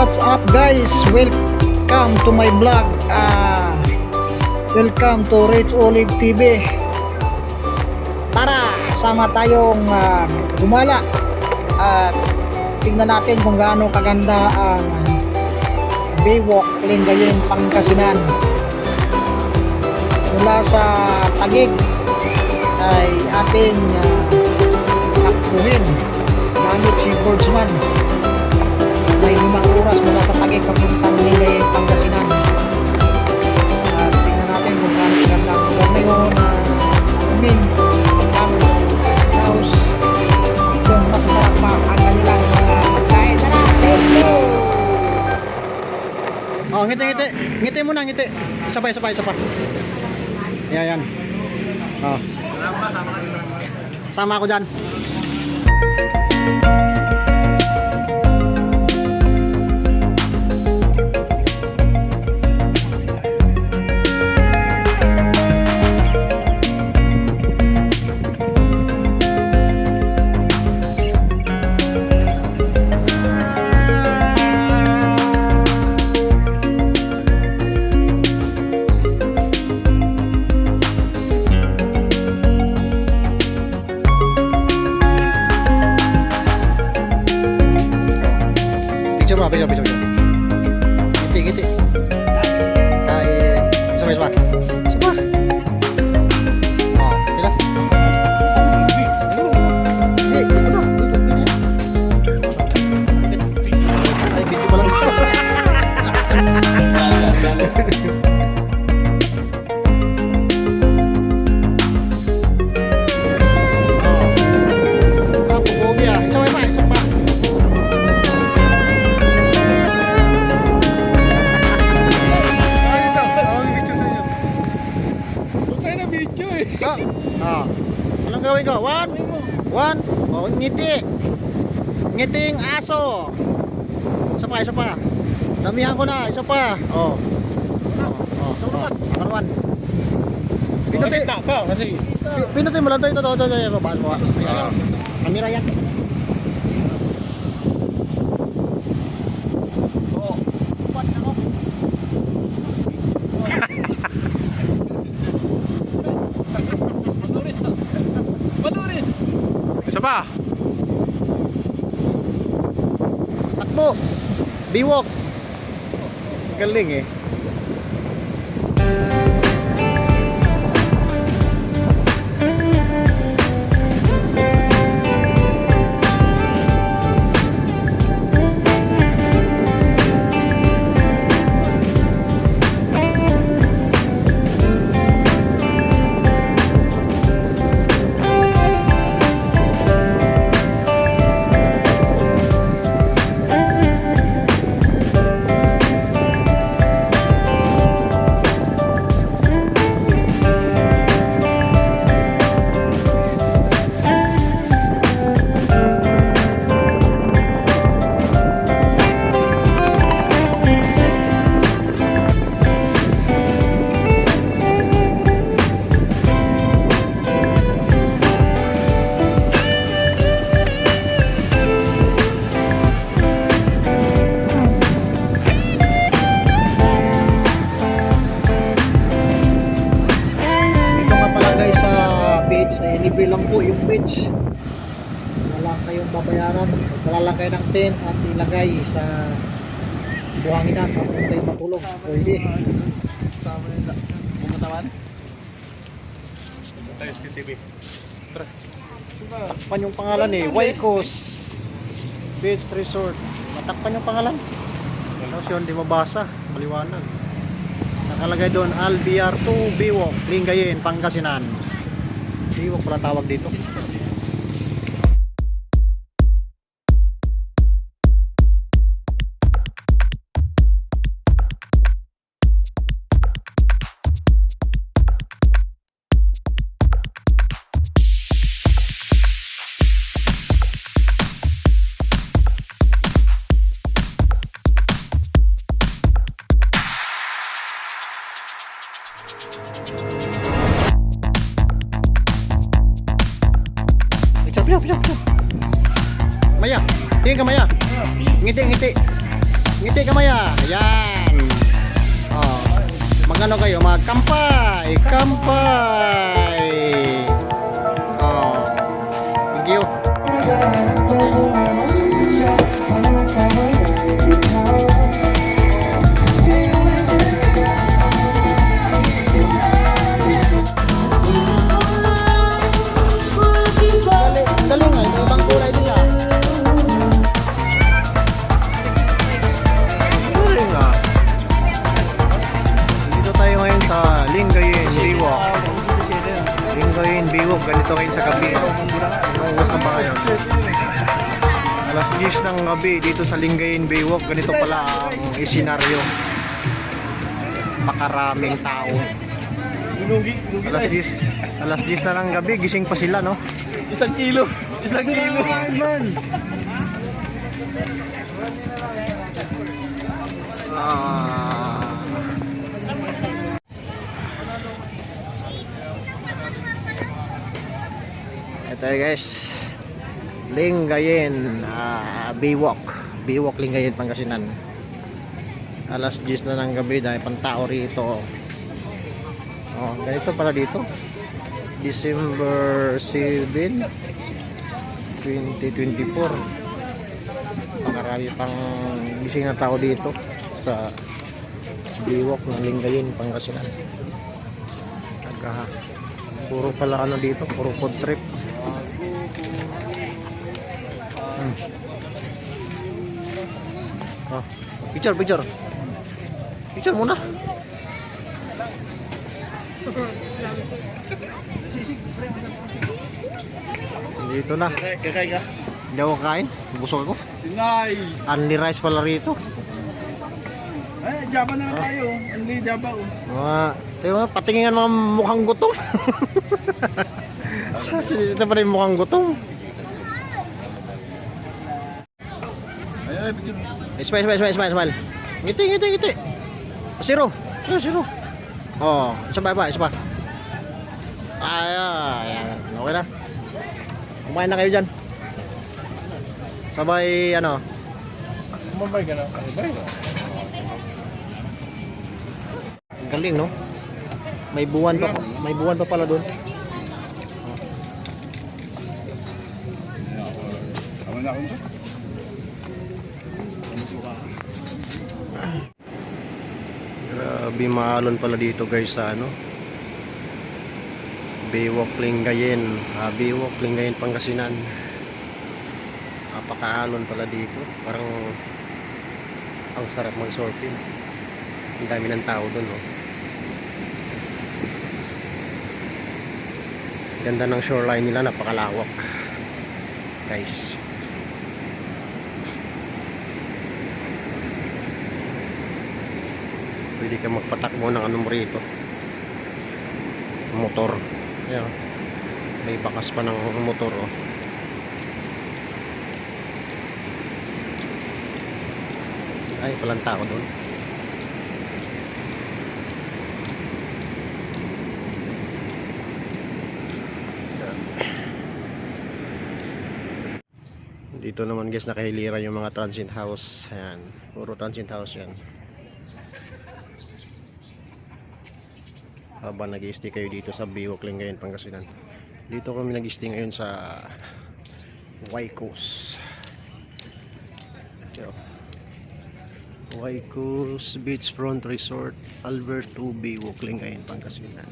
What's up guys? Welcome to my vlog. Welcome to Rich Olive TV. Tara, sama tayong gumala at tingnan natin kung gaano kaganda ang Baywalk, Lingayen, Pangasinan. Mula sa Taguig ay ating takbuhin gamit si Boardsman. May 5 oras mula sa Taguig papuntang Lingayen, Pangasinan. At tingnan natin kung gaano kaganda ang lugar ngayon. Ang house, kung masasarap pa ang kanilang mga pagkain. Tara, let's go! Oh, ngiti. Ngiti muna, ngiti. Isa pa. Yan. Oh. Sama ako dyan. Bisa. Ngiti. Ay, sabay. Oh, kita. Ay, video pa lang. Anong gawin ko? One. Oh, ngiti. Ngiting aso. Isa pa. Damihan ko na. Isa pa. Oh. One. Pinutin mo lang ito. Bahas mo. Kamera yan. Isa pa. Takbo. Baywalk. Galing eh. Libre lang po yung beach. Wala kayong babayaran. Wala lang kayo ng tent at ilagay sa buhanginan at kung kayo matulog. Pwede. Bumatawan? Tayo sa TV. Takpan yung pangalan eh. Waikos Beach Resort. Matakpan yung pangalan. Tapos yun, di mabasa. Maliwanag. Nakalagay doon, Albiar 2 Baywalk, Lingayen, Pangasinan. Baywalk pala tawag dito. Maya, tingin ka Maya. Ngiti. Ngiti kamaya. Ayan. Oh. Magano kayo? Magkampay. Kampay. Oh. Thank you. Dali nga, may ibang kulay din ah. Dali nga. Dito tayo ngayon sa Lingayen Biwok. Lingayen Biwok, ganito ngayon sa gabi. Anong oras na ba ngayon? Alas 10 ng gabi dito sa Lingayen Biwok. Ganito pala ang isenaryo. Makaraming tao. Alas 10 na ng gabi, gising pa sila, no? 1 kilo. 1 kilo. Ito guys, Lingayen Biwok. Biwok Lingayen Pangasinan. Alas 10 na ng gabi dahil pantao rito. Oh, ganito pala dito. December 7, 2024. Pakarami pang gising na tao dito sa Biwok ng Lingayen Pangasinan. Puro pala ano dito, puro food trip. Oh, picture muna. Dito na. Kakain ka? Hindi ako kain. Busog ako. Tinay. Only rice pala rito. Ay, Java na lang tayo. Only Java oh. Tayo nga, patingin mga mukhang gutom. Kasi ito pa rin mukhang gutom. Ay, picture. Smile. Ngiti. Zero. Oh, isa pa. Ayan. Okay na. Kumain na kayo dyan. Sabay, ano. Kumabay ka na. Kumabay ka. Ang galing, no? May buwan pa pala doon. Tama na ako. Grabe, maalon pala dito guys sa ano. Biwok Lingayen. Biwok Lingayen Pangasinan. Napakaalon pala dito. Parang ang sarap mag-surfing. Ang dami ng tao doon, no? Ganda ng shoreline nila, napakalawak. Guys. Pwede ka magpatakbo ng ano mo rito. Motor. Ayan. May bakas pa ng motor, oh. Ay, walang tao doon. Dito naman guys, nakahiliran yung mga transient house. Ayan, puro transient house yan. Habang nag-i-stay kayo dito sa Biwok Lingayen Pangasinan. Dito kami nag-i-stay ngayon sa Waikos. Waikos Beachfront Resort, Alberto, Biwok Lingayen Pangasinan.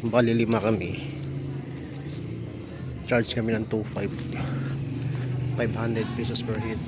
Bali 5 kami. Charge kami ng 2,500 500 pesos per head.